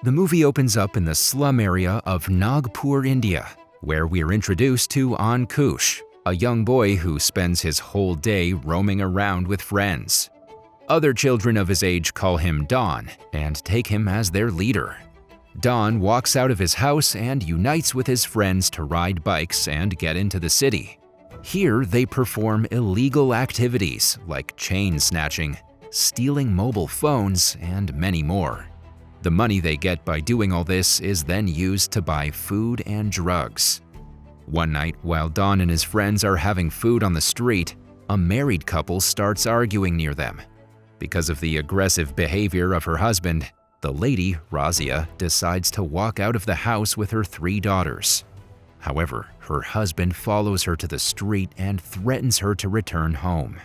The movie opens up in the slum area of Nagpur, India, where we're introduced to Ankush, a young boy who spends his whole day roaming around with friends. Other children of his age call him Don and take him as their leader. Don walks out of his house and unites with his friends to ride bikes and get into the city. Here, they perform illegal activities like chain snatching, stealing mobile phones, and many more. The money they get by doing all this is then used to buy food and drugs. One night, while Don and his friends are having food on the street, a married couple starts arguing near them. Because of the aggressive behavior of her husband, the lady, Razia, decides to walk out of the house with her 3 daughters. However, her husband follows her to the street and threatens her to return home.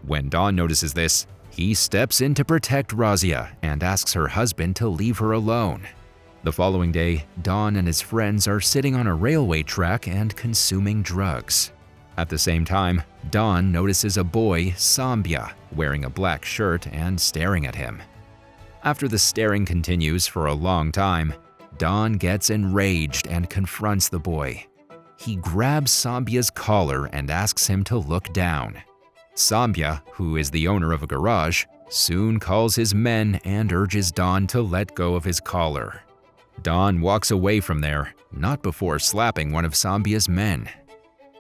When Don notices this, he steps in to protect Razia and asks her husband to leave her alone. The following day, Don and his friends are sitting on a railway track and consuming drugs. At the same time, Don notices a boy, Sambhya, wearing a black shirt and staring at him. After the staring continues for a long time, Don gets enraged and confronts the boy. He grabs Sambhya's collar and asks him to look down. Sambhya, who is the owner of a garage, soon calls his men and urges Don to let go of his collar. Don walks away from there, not before slapping one of Sambhya's men.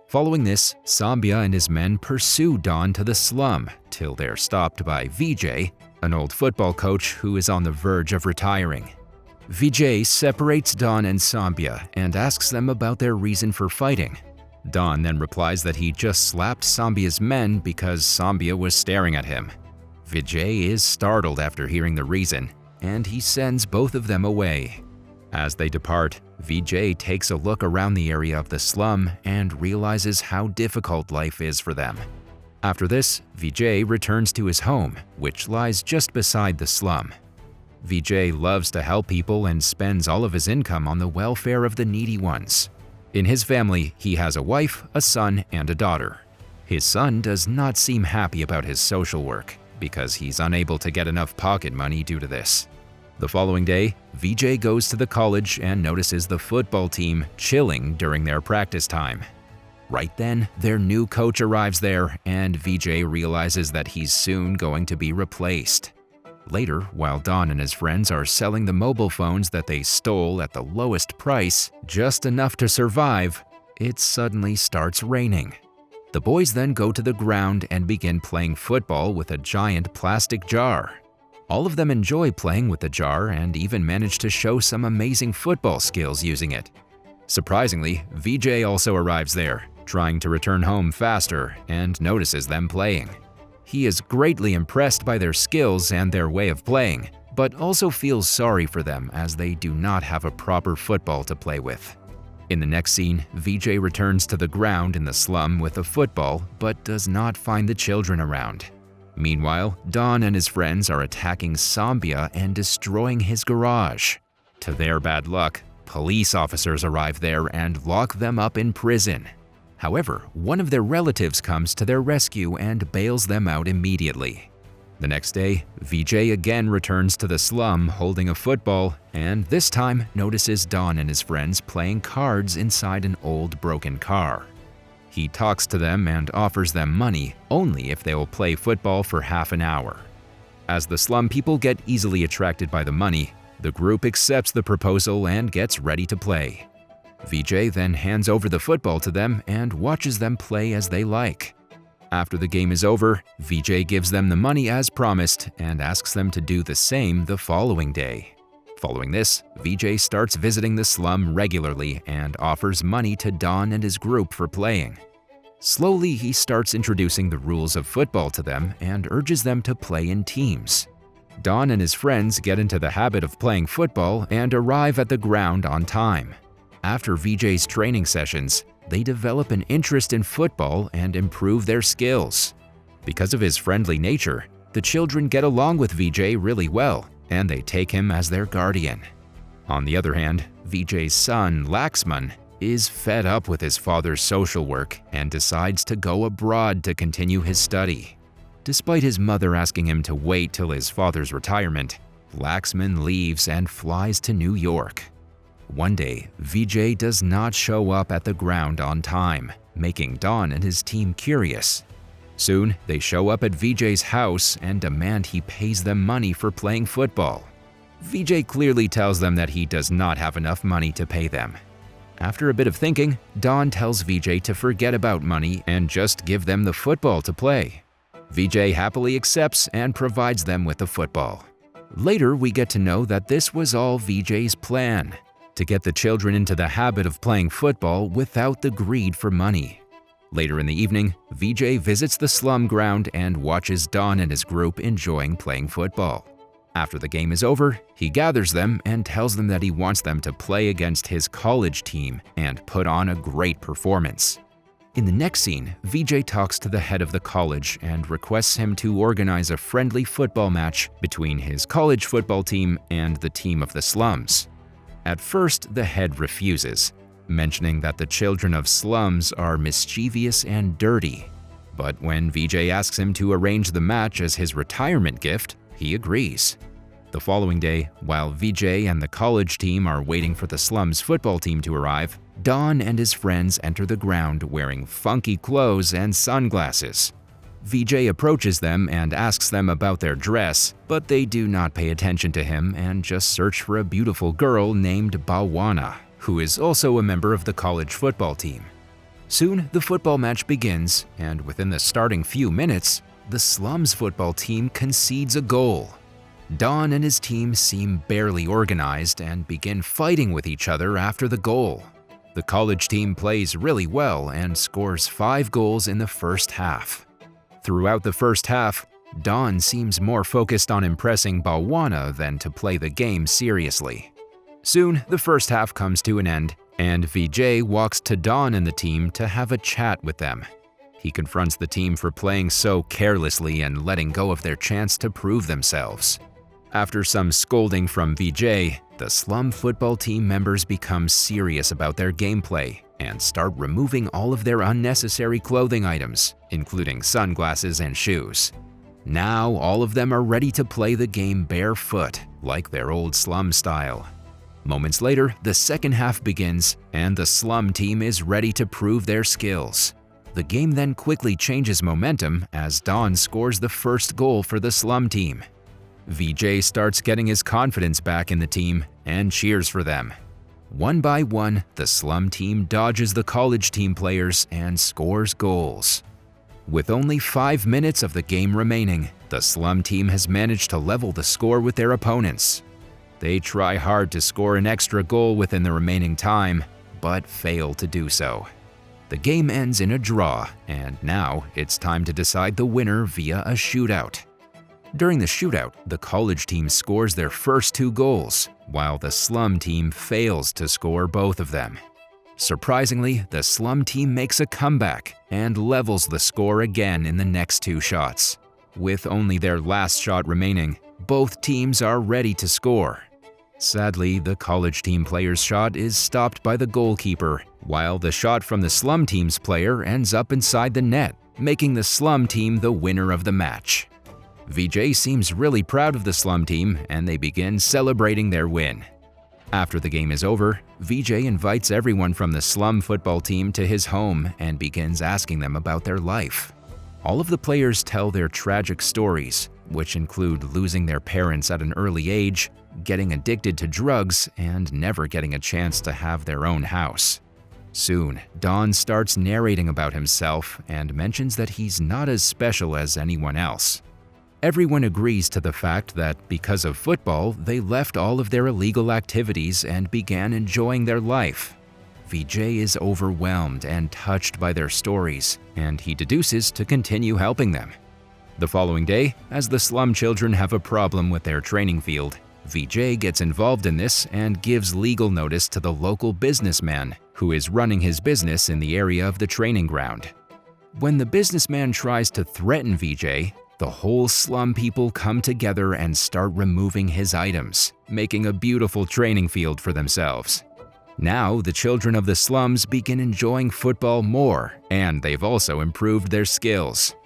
Following this, Sambhya and his men pursue Don to the slum till they're stopped by Vijay, an old football coach who is on the verge of retiring. Vijay separates Don and Sambhya and asks them about their reason for fighting. Don then replies that he just slapped Sambhya's men because Sambhya was staring at him. Vijay is startled after hearing the reason, and he sends both of them away. As they depart, Vijay takes a look around the area of the slum and realizes how difficult life is for them. After this, Vijay returns to his home, which lies just beside the slum. Vijay loves to help people and spends all of his income on the welfare of the needy ones. In his family, he has a wife, a son, and a daughter. His son does not seem happy about his social work because he's unable to get enough pocket money due to this. The following day, Vijay goes to the college and notices the football team chilling during their practice time. Right then, their new coach arrives there and Vijay realizes that he's soon going to be replaced. Later, while Don and his friends are selling the mobile phones that they stole at the lowest price, just enough to survive, it suddenly starts raining. The boys then go to the ground and begin playing football with a giant plastic jar. All of them enjoy playing with the jar and even manage to show some amazing football skills using it. Surprisingly, Vijay also arrives there, trying to return home faster, and notices them playing. He is greatly impressed by their skills and their way of playing, but also feels sorry for them as they do not have a proper football to play with. In the next scene, Vijay returns to the ground in the slum with a football, but does not find the children around. Meanwhile, Don and his friends are attacking Sambhya and destroying his garage. To their bad luck, police officers arrive there and lock them up in prison. However, one of their relatives comes to their rescue and bails them out immediately. The next day, Vijay again returns to the slum holding a football and this time notices Don and his friends playing cards inside an old broken car. He talks to them and offers them money only if they will play football for half an hour. As the slum people get easily attracted by the money, the group accepts the proposal and gets ready to play. Vijay then hands over the football to them and watches them play as they like. After the game is over, Vijay gives them the money as promised and asks them to do the same the following day. Following this, Vijay starts visiting the slum regularly and offers money to Don and his group for playing. Slowly, he starts introducing the rules of football to them and urges them to play in teams. Don and his friends get into the habit of playing football and arrive at the ground on time. After Vijay's training sessions, they develop an interest in football and improve their skills. Because of his friendly nature, the children get along with Vijay really well, and they take him as their guardian. On the other hand, Vijay's son, Laxman, is fed up with his father's social work and decides to go abroad to continue his study. Despite his mother asking him to wait till his father's retirement, Laxman leaves and flies to New York. One day, Vijay does not show up at the ground on time, making Don and his team curious. Soon, they show up at Vijay's house and demand he pays them money for playing football. Vijay clearly tells them that he does not have enough money to pay them. After a bit of thinking, Don tells Vijay to forget about money and just give them the football to play. Vijay happily accepts and provides them with the football. Later, we get to know that this was all Vijay's plan, to get the children into the habit of playing football without the greed for money. Later in the evening, Vijay visits the slum ground and watches Don and his group enjoying playing football. After the game is over, he gathers them and tells them that he wants them to play against his college team and put on a great performance. In the next scene, Vijay talks to the head of the college and requests him to organize a friendly football match between his college football team and the team of the slums. At first, the head refuses, mentioning that the children of slums are mischievous and dirty. But when Vijay asks him to arrange the match as his retirement gift, he agrees. The following day, while Vijay and the college team are waiting for the slums football team to arrive, Don and his friends enter the ground wearing funky clothes and sunglasses. Vijay approaches them and asks them about their dress, but they do not pay attention to him and just search for a beautiful girl named Bhawana, who is also a member of the college football team. Soon, the football match begins, and within the starting few minutes, the slums football team concedes a goal. Don and his team seem barely organized and begin fighting with each other after the goal. The college team plays really well and scores 5 goals in the first half. Throughout the first half, Don seems more focused on impressing Bhawana than to play the game seriously. Soon, the first half comes to an end, and Vijay walks to Don and the team to have a chat with them. He confronts the team for playing so carelessly and letting go of their chance to prove themselves. After some scolding from Vijay, the slum football team members become serious about their gameplay and start removing all of their unnecessary clothing items, including sunglasses and shoes. Now all of them are ready to play the game barefoot, like their old slum style. Moments later, the second half begins, and the slum team is ready to prove their skills. The game then quickly changes momentum as Don scores the first goal for the slum team. Vijay starts getting his confidence back in the team and cheers for them. One by one, the slum team dodges the college team players and scores goals. With only 5 minutes of the game remaining, the slum team has managed to level the score with their opponents. They try hard to score an extra goal within the remaining time, but fail to do so. The game ends in a draw, and now it's time to decide the winner via a shootout. During the shootout, the college team scores their first 2 goals, while the slum team fails to score both of them. Surprisingly, the slum team makes a comeback and levels the score again in the next 2 shots. With only their last shot remaining, both teams are ready to score. Sadly, the college team player's shot is stopped by the goalkeeper, while the shot from the slum team's player ends up inside the net, making the slum team the winner of the match. Vijay seems really proud of the slum team, and they begin celebrating their win. After the game is over, Vijay invites everyone from the slum football team to his home and begins asking them about their life. All of the players tell their tragic stories, which include losing their parents at an early age, getting addicted to drugs, and never getting a chance to have their own house. Soon, Don starts narrating about himself and mentions that he's not as special as anyone else. Everyone agrees to the fact that because of football, they left all of their illegal activities and began enjoying their life. Vijay is overwhelmed and touched by their stories, and he deduces to continue helping them. The following day, as the slum children have a problem with their training field, Vijay gets involved in this and gives legal notice to the local businessman who is running his business in the area of the training ground. When the businessman tries to threaten Vijay, the whole slum people come together and start removing his items, making a beautiful training field for themselves. Now, the children of the slums begin enjoying football more, and they've also improved their skills.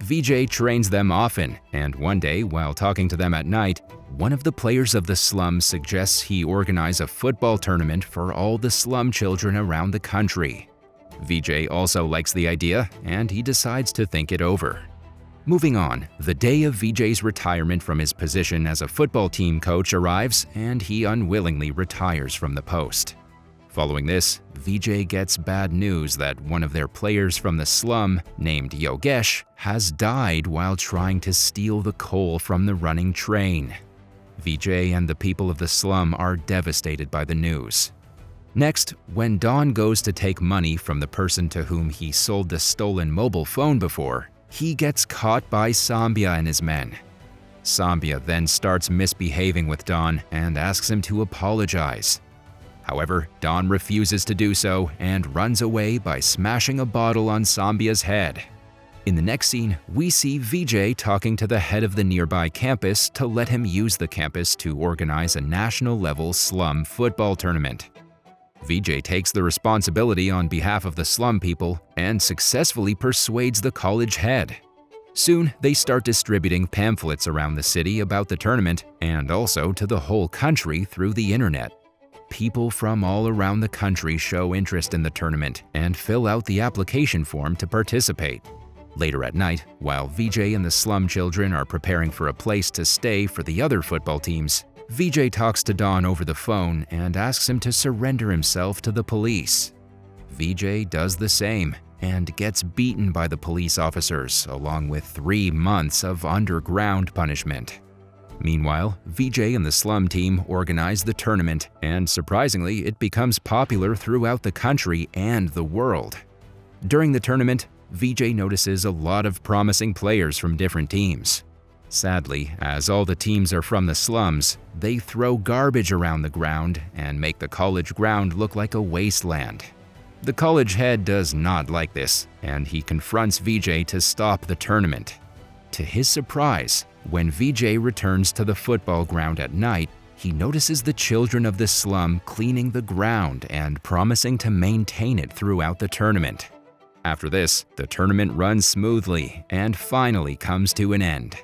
Vijay trains them often, and one day, while talking to them at night, one of the players of the slum suggests he organize a football tournament for all the slum children around the country. Vijay also likes the idea, and he decides to think it over. Moving on, the day of Vijay's retirement from his position as a football team coach arrives, and he unwillingly retires from the post. Following this, Vijay gets bad news that one of their players from the slum, named Yogesh, has died while trying to steal the coal from the running train. Vijay and the people of the slum are devastated by the news. Next, when Don goes to take money from the person to whom he sold the stolen mobile phone before, he gets caught by Sambhya and his men. Sambhya then starts misbehaving with Don and asks him to apologize. However, Don refuses to do so and runs away by smashing a bottle on Sambhya's head. In the next scene, we see Vijay talking to the head of the nearby campus to let him use the campus to organize a national-level slum football tournament. Vijay takes the responsibility on behalf of the slum people and successfully persuades the college head. Soon, they start distributing pamphlets around the city about the tournament and also to the whole country through the internet. People from all around the country show interest in the tournament and fill out the application form to participate. Later at night, while Vijay and the slum children are preparing for a place to stay for the other football teams, Vijay talks to Don over the phone and asks him to surrender himself to the police. Vijay does the same and gets beaten by the police officers along with 3 months of underground punishment. Meanwhile, Vijay and the slum team organize the tournament, and surprisingly, it becomes popular throughout the country and the world. During the tournament, Vijay notices a lot of promising players from different teams. Sadly, as all the teams are from the slums, they throw garbage around the ground and make the college ground look like a wasteland. The college head does not like this, and he confronts Vijay to stop the tournament. To his surprise, when Vijay returns to the football ground at night, he notices the children of the slum cleaning the ground and promising to maintain it throughout the tournament. After this, the tournament runs smoothly and finally comes to an end.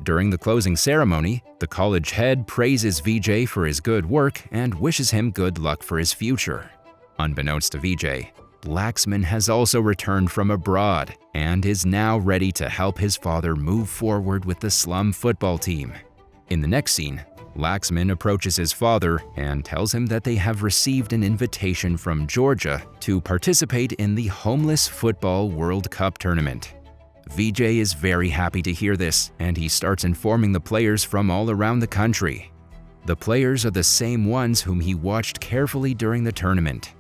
During the closing ceremony, the college head praises Vijay for his good work and wishes him good luck for his future. Unbeknownst to Vijay, Laxman has also returned from abroad and is now ready to help his father move forward with the slum football team. In the next scene, Laxman approaches his father and tells him that they have received an invitation from Georgia to participate in the Homeless Football World Cup tournament. Vijay is very happy to hear this, and he starts informing the players from all around the country. The players are the same ones whom he watched carefully during the tournament.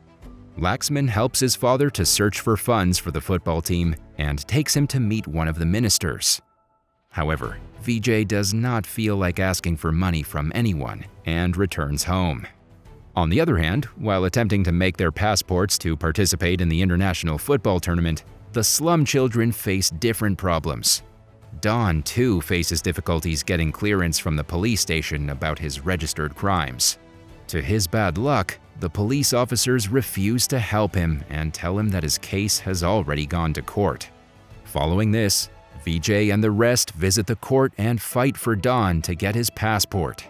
Laxman helps his father to search for funds for the football team and takes him to meet one of the ministers. However, Vijay does not feel like asking for money from anyone and returns home. On the other hand, while attempting to make their passports to participate in the international football tournament, the slum children face different problems. Don, too, faces difficulties getting clearance from the police station about his registered crimes. To his bad luck, the police officers refuse to help him and tell him that his case has already gone to court. Following this, Vijay and the rest visit the court and fight for Don to get his passport.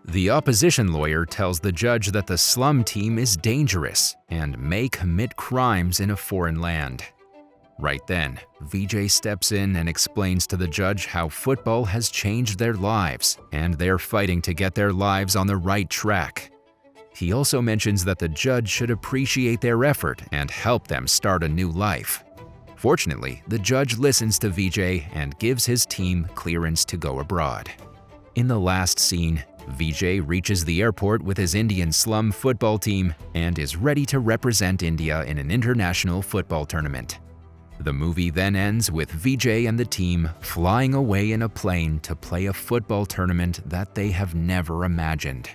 The opposition lawyer tells the judge that the slum team is dangerous and may commit crimes in a foreign land. Right then, Vijay steps in and explains to the judge how football has changed their lives and they're fighting to get their lives on the right track. He also mentions that the judge should appreciate their effort and help them start a new life. Fortunately, the judge listens to Vijay and gives his team clearance to go abroad. In the last scene, Vijay reaches the airport with his Indian slum football team and is ready to represent India in an international football tournament. The movie then ends with Vijay and the team flying away in a plane to play a football tournament that they have never imagined.